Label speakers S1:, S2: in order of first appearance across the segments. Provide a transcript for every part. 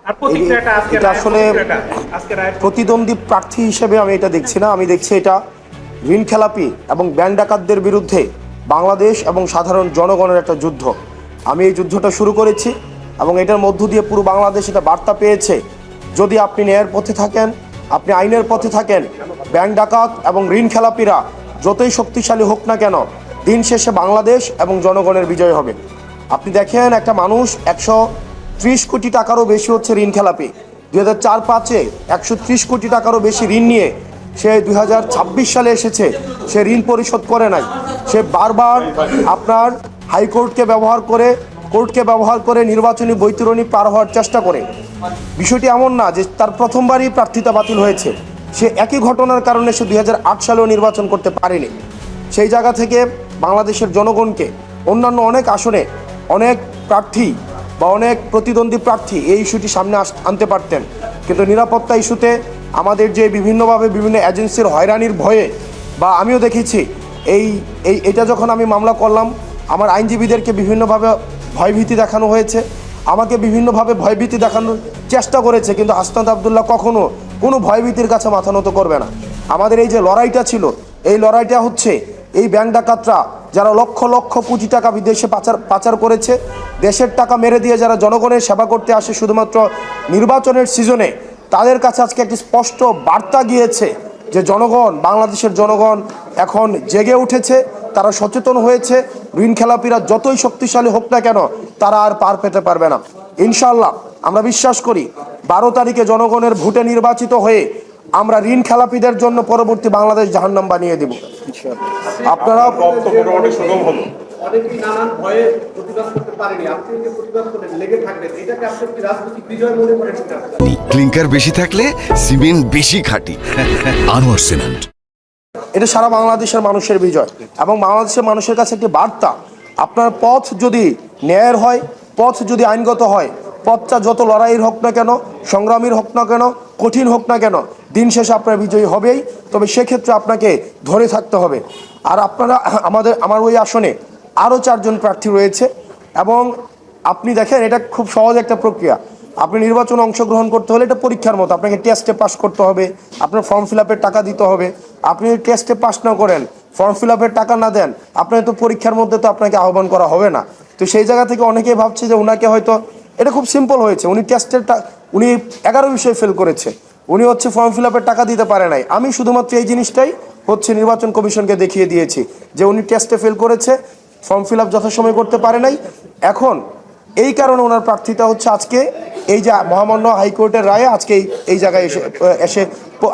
S1: এটা আসলে প্রতিদ্বন্দ্বী প্রার্থী হিসেবে আমি এটা দেখছি না। আমি দেখছি এটা ঋণ খেলাপি এবং ব্যাংক ডাকাতদের বিরুদ্ধে বাংলাদেশ এবং সাধারণ জনগণের একটা যুদ্ধ। আমি এই যুদ্ধটা শুরু করেছি এবং এটার মধ্য দিয়ে পুরো বাংলাদেশ এটা বার্তা পেয়েছে, যদি আপনি ন্যায়ের পথে থাকেন, আপনি আইনের পথে থাকেন, ব্যাংক ডাকাত এবং ঋণ খেলাপিরা যতই শক্তিশালী হোক না কেন, দিন শেষে বাংলাদেশ এবং জনগণের বিজয় হবে। আপনি দেখেন, একটা মানুষ 130 কোটি টাকারও বেশি হচ্ছে ঋণ খেলাপি। 2004-05-এ 130 কোটি টাকারও বেশি ঋণ নিয়ে সে 2026 সালে এসেছে, সে ঋণ পরিশোধ করে নাই। সে বারবার আপনার হাইকোর্টকে ব্যবহার করে নির্বাচনী বৈতরণী পার হওয়ার চেষ্টা করে। বিষয়টি এমন না যে তার প্রথমবারই প্রার্থিতা বাতিল হয়েছে, সে একই ঘটনার কারণে সে 2008 সালেও নির্বাচন করতে পারেনি। সেই জায়গা থেকে বাংলাদেশের জনগণকে অন্যান্য অনেক আসনে অনেক প্রার্থী বা অনেক প্রতিদ্বন্দ্বী প্রার্থী এই ইস্যুটি সামনে আনতে পারতেন, কিন্তু নিরাপত্তা ইস্যুতে আমাদের যে বিভিন্নভাবে বিভিন্ন এজেন্সির হয়রানির ভয়ে, বা আমিও দেখেছি এটা যখন আমি মামলা করলাম, আমার আইনজীবীদেরকে বিভিন্নভাবে ভয়ভীতি দেখানো হয়েছে, আমাকে বিভিন্নভাবে ভয়ভীতি দেখানোর চেষ্টা করেছে, কিন্তু হাসনাত আবদুল্লাহ কখনো কোনো ভয়ভীতির কাছে মাথা নত করবে না। আমাদের এই যে লড়াইটা ছিল, এই লড়াইটা হচ্ছে এই ব্যাংক ডাকাতরা যারা লক্ষ লক্ষ কোটি টাকা বিদেশে পাচার করেছে, দেশের টাকা মেরে দিয়ে যারা জনগণের সেবা করতে আসে শুধুমাত্র নির্বাচনের সিজনে, তাদের কাছে আজকে একটি স্পষ্ট বার্তা গিয়েছে যে বাংলাদেশের জনগণ এখন জেগে উঠেছে, তারা সচেতন হয়েছে। ঋণ খেলাপিরা যতই শক্তিশালী হোক না কেন, তারা আর পার পেতে পারবে না। ইনশাআল্লাহ আমরা বিশ্বাস করি 12 তারিখে জনগণের ভোটে নির্বাচিত হয়ে আমরা ঋণ খেলাপিদের জন্য পরবর্তী বাংলাদেশ জাহান্নাম বানিয়ে দেব। আপনারা
S2: অনেকেই নানান ভয়ে প্রতিবাদ করতে পারেনি, আপনি যে প্রতিবাদ করেন লেগে থাকবেন, এটাকে আপনি কি রাজনৈতিক বিজয় মনে করেন?
S3: ক্লিংকার বেশি থাকলে সিমেন্ট বেশি খাঁটি। আনোয়ার সিমেন্ট,
S1: এটা সারা বাংলাদেশের মানুষের বিজয় এবং বাংলাদেশের মানুষের কাছে একটি বার্তা। আপনার পথ যদি ন্যায়ের হয়, পথ যদি আইনগত হয়, পথটা যত লড়াইয়ের হোক না কেন, সংগ্রামীর হোক না কেন, কঠিন হোক না কেন, দিন শেষে আপনার বিজয়ী হবেই। তবে সেক্ষেত্রে আপনাকে ধরে থাকতে হবে। আর আপনারা আমার ওই আসনে আরও 4 জন প্রার্থী রয়েছে এবং আপনি দেখেন, এটা খুব সহজ একটা প্রক্রিয়া। আপনি নির্বাচনে অংশগ্রহণ করতে হলে এটা পরীক্ষার মতো, আপনাকে টেস্টে পাস করতে হবে, আপনার ফর্ম ফিল আপের টাকা দিতে হবে। আপনি টেস্টে পাস না করেন, ফর্ম ফিল আপের টাকা না দেন, আপনার তো পরীক্ষার মধ্যে তো আপনাকে আহ্বান করা হবে না। তো সেই জায়গা থেকে অনেকেই ভাবছে যে ওনাকে হয়তো এটা খুব সিম্পল হয়েছে, উনি 11 বিষয়ে ফেল করেছে, উনি হচ্ছে ফর্ম ফিল আপের টাকা দিতে পারে নাই। আমি শুধুমাত্র এই জিনিসটাই হচ্ছে নির্বাচন কমিশনকে দেখিয়ে দিয়েছি যে উনি টেস্টে ফেল করেছে, ফর্ম ফিল আপ যথাসময়ে করতে পারে নাই। এখন এই কারণে ওনার প্রার্থিতা হচ্ছে আজকে এই যে মহামান্য হাইকোর্টের রায়ে আজকে এই জায়গায় এসে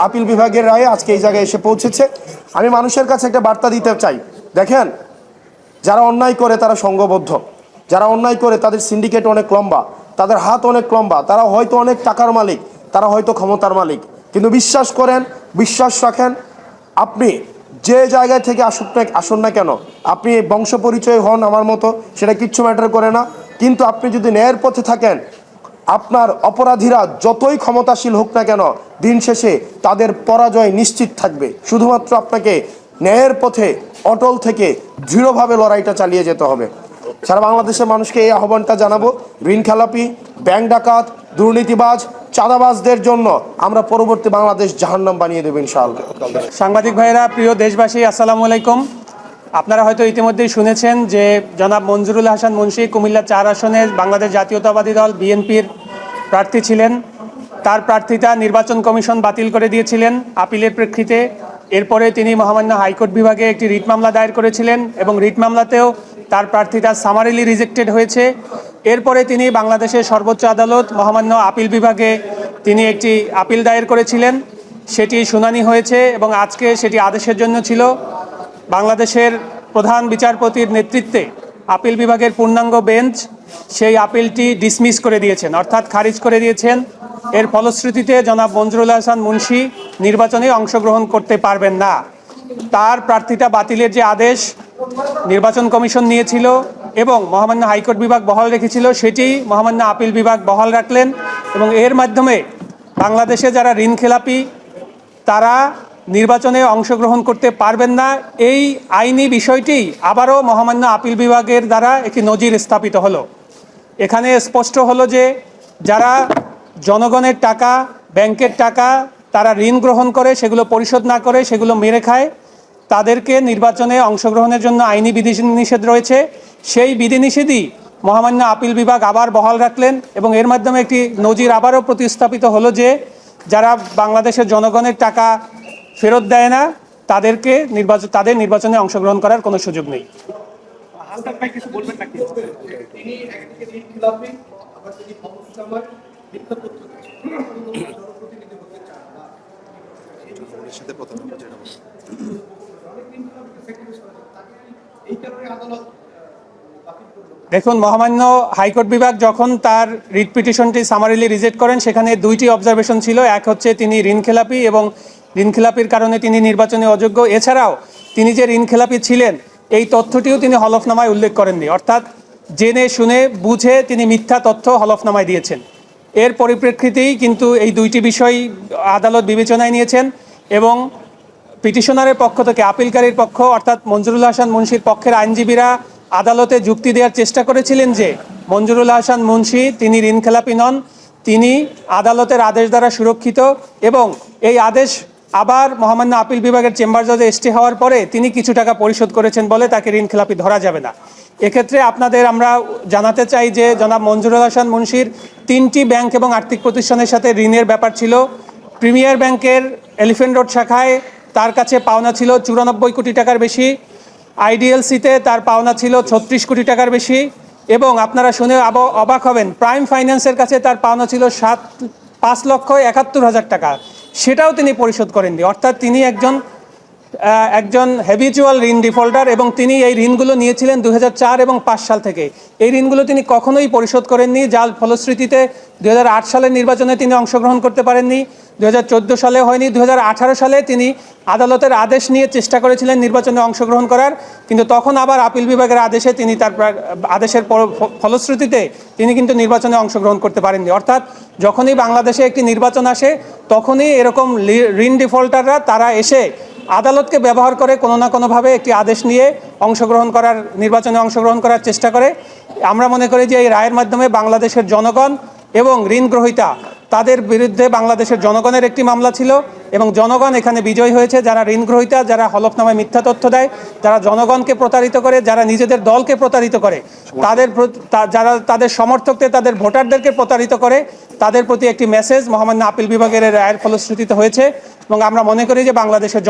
S1: আপিল বিভাগের রায়ে আজকে এই জায়গায় এসে পৌঁছেছে। আমি মানুষের কাছে একটা বার্তা দিতে চাই, দেখেন, যারা অন্যায় করে তারা সংঘবদ্ধ, যারা অন্যায় করে তাদের সিন্ডিকেট অনেক লম্বা, তাদের হাত অনেক লম্বা, তারা হয়তো অনেক টাকার মালিক, তারা হয়তো ক্ষমতার মালিক, কিন্তু বিশ্বাস করেন, বিশ্বাস রাখেন, আপনি যে জায়গায় থেকে আসুন না কেন, আপনি বংশ পরিচয় হন আমার মতো, সেটা কিচ্ছু ম্যাটার করে না। কিন্তু আপনি যদি ন্যায়ের পথে থাকেন, আপনার অপরাধীরা যতই ক্ষমতাশীল হোক না কেন, দিন শেষে তাদের পরাজয় নিশ্চিত থাকবে। শুধুমাত্র আপনাকে ন্যায়ের পথে অটল থেকে দৃঢ়ভাবে লড়াইটা চালিয়ে যেতে হবে। সারা বাংলাদেশের মানুষকে এই আহ্বানটা জানাবো, ঋণ খেলাপি, ব্যাংক ডাকাত, দুর্নীতিবাজ, চাঁদাবাজদের জন্য আমরা পরবর্তী বাংলাদেশ জাহান্নাম বানিয়ে দেব ইনশাআল্লাহ।
S4: সাংবাদিক ভাইরা, প্রিয় দেশবাসী, আসসালামু আলাইকুম। আপনারা হয়তো ইতিমধ্যেই শুনেছেন যে জনাব মঞ্জুরুল হাসান মুন্সী কুমিল্লা 4 আসনে বাংলাদেশ জাতীয়তাবাদী দল বিএনপির প্রার্থী ছিলেন। তার প্রার্থিতা নির্বাচন কমিশন বাতিল করে দিয়েছিলেন আপিলের প্রেক্ষিতে। এরপরে তিনি মহামান্য হাইকোর্ট বিভাগে একটি রিট মামলা দায়ের করেছিলেন এবং রিট মামলাতেও তার প্রার্থিতা সামারিলি রিজেক্টেড হয়েছে। এরপরে তিনি বাংলাদেশের সর্বোচ্চ আদালত মহামান্য আপিল বিভাগে তিনি একটি আপিল দায়ের করেছিলেন, সেটি শুনানি হয়েছে এবং আজকে সেটি আদেশের জন্য ছিল। বাংলাদেশের প্রধান বিচারপতির নেতৃত্বে আপিল বিভাগের পূর্ণাঙ্গ বেঞ্চ সেই আপিলটি ডিসমিস করে দিয়েছেন, অর্থাৎ খারিজ করে দিয়েছেন। এর ফলশ্রুতিতে জনাব মঞ্জুরুল হাসান মুন্সী নির্বাচনে অংশগ্রহণ করতে পারবেন না। তার প্রার্থিতা বাতিলের যে আদেশ নির্বাচন কমিশন নিয়েছিল এবং মহামান্য হাইকোর্ট বিভাগ বহাল রেখেছিল, সেটি মহামান্য আপিল বিভাগ বহাল রাখলেন এবং এর মাধ্যমে বাংলাদেশে যারা ঋণ খেলাপি তারা নির্বাচনে অংশগ্রহণ করতে পারবেন না। এই আইনি বিষয়টি আবারও মহামান্য আপিল বিভাগের দ্বারা একটি নজির স্থাপিত হলো। এখানে স্পষ্ট হলো যে যারা জনগণের টাকা, ব্যাংকের টাকা তারা ঋণ গ্রহণ করে সেগুলো পরিশোধ না করে সেগুলো মেরে খায়, তাদেরকে নির্বাচনে অংশগ্রহণের জন্য আইনি বিধিনিষেধ রয়েছে। সেই বিধিনিষেধই মহামান্য আপিল বিভাগ আবার বহাল রাখলেন এবং এর মাধ্যমে একটি নজির আবারও প্রতিস্থাপিত হলো যে যারা বাংলাদেশের জনগণের টাকা ফেরত দেয় না তাদের নির্বাচনে অংশগ্রহণ করার কোনো সুযোগ নেই।
S2: তিনি একদিকে ঋণ খেলাপি, আবার তিনি ক্ষমতার মিথ্যা তথ্য দিচ্ছেন। জনপ্রতিনিধি হতে চান না। এই কারণে আদালত বাতিল করলো।
S4: দেখুন, মহামান্য হাইকোর্ট বিভাগ যখন তার রিট পিটিশনটি সামারিলি রিজেক্ট করেন সেখানে দুইটি অবজারভেশন ছিল। এক হচ্ছে তিনি ঋণখেলাপি এবং ঋণখেলাপির কারণে তিনি নির্বাচনে অযোগ্য। এছাড়াও তিনি যে ঋণখেলাপি ছিলেন এই তথ্যটিও তিনি হলফনামায় উল্লেখ করেননি, অর্থাৎ জেনে শুনে বুঝে তিনি মিথ্যা তথ্য হলফনামায় দিয়েছেন। এর পরিপ্রেক্ষিতেই কিন্তু এই দুইটি বিষয় আদালত বিবেচনায় নিয়েছেন এবং পিটিশনারের পক্ষ থেকে আপিলকারীর পক্ষ অর্থাৎ মঞ্জুরুল হাসান মুন্সির পক্ষের আইনজীবীরা আদালতে যুক্তি দেওয়ার চেষ্টা করেছিলেন যে মঞ্জুরুল হাসান মুন্সি তিনি ঋণখেলাপি নন, তিনি আদালতের আদেশ দ্বারা সুরক্ষিত এবং এই আদেশ আবার মহামান্য আপিল বিভাগের চেম্বার জজে স্টে হওয়ার পরে তিনি কিছু টাকা পরিশোধ করেছেন বলে তাকে ঋণখেলাপি ধরা যাবে না। এক্ষেত্রে আপনাদের আমরা জানাতে চাই যে জনাব মঞ্জুরুল হাসান মুন্সির 3টি ব্যাংক এবং আর্থিক প্রতিষ্ঠানের সাথে ঋণের ব্যাপার ছিল। প্রিমিয়ার ব্যাংকের এলিফ্যান্ট রোড শাখায় তার কাছে পাওনা ছিল 94 কোটি টাকার বেশি, আইডিএলসিতে তার পাওনা ছিল 36 কোটি টাকার বেশি এবং আপনারা শুনে অবাক হবেন প্রাইম ফাইন্যান্সের কাছে তার পাওনা ছিল 5,71,000 টাকা, সেটাও তিনি পরিশোধ করেননি। অর্থাৎ তিনি একজন হ্যাবিচুয়াল ঋণ ডিফল্টার এবং তিনি এই ঋণগুলো নিয়েছিলেন 2004 এবং 5 সাল থেকে। এই ঋণগুলো তিনি কখনোই পরিশোধ করেননি, যার ফলশ্রুতিতে 2008 সালের নির্বাচনে তিনি অংশগ্রহণ করতে পারেননি, 2014 সালে হয়নি, 2018 সালে তিনি আদালতের আদেশ নিয়ে চেষ্টা করেছিলেন নির্বাচনে অংশগ্রহণ করার, কিন্তু তখন আবার আপিল বিভাগের আদেশে তিনি তার আদেশের ফলশ্রুতিতে তিনি কিন্তু নির্বাচনে অংশগ্রহণ করতে পারেননি। অর্থাৎ যখনই বাংলাদেশে একটি নির্বাচন আসে তখনই এরকম ঋণ ডিফল্টাররা তারা এসে আদালতকে ব্যবহার করে কোনো না কোনোভাবে একটি আদেশ নিয়ে নির্বাচনে অংশগ্রহণ করার চেষ্টা করে। আমরা মনে করি যে এই রায়ের মাধ্যমে বাংলাদেশের জনগণ এবং ঋণ গ্রহীতা তাদের বিরুদ্ধে বাংলাদেশের জনগণের একটি মামলা ছিল এবং জনগণ এখানে বিজয় হয়েছে। যারা ঋণ গ্রহীতা, যারা হলফনামায় মিথ্যা তথ্য দেয়, যারা জনগণকে প্রতারিত করে, যারা নিজেদের দলকে প্রতারিত করে, যারা তাদের সমর্থকদের তাদের ভোটারদেরকে প্রতারিত করে, তাদের প্রতি একটি মেসেজ মহামান্য আপিল বিভাগের রায়ের ফলশ্রুতিতে হয়েছে এবং আমরা মনে করি যে বাংলাদেশের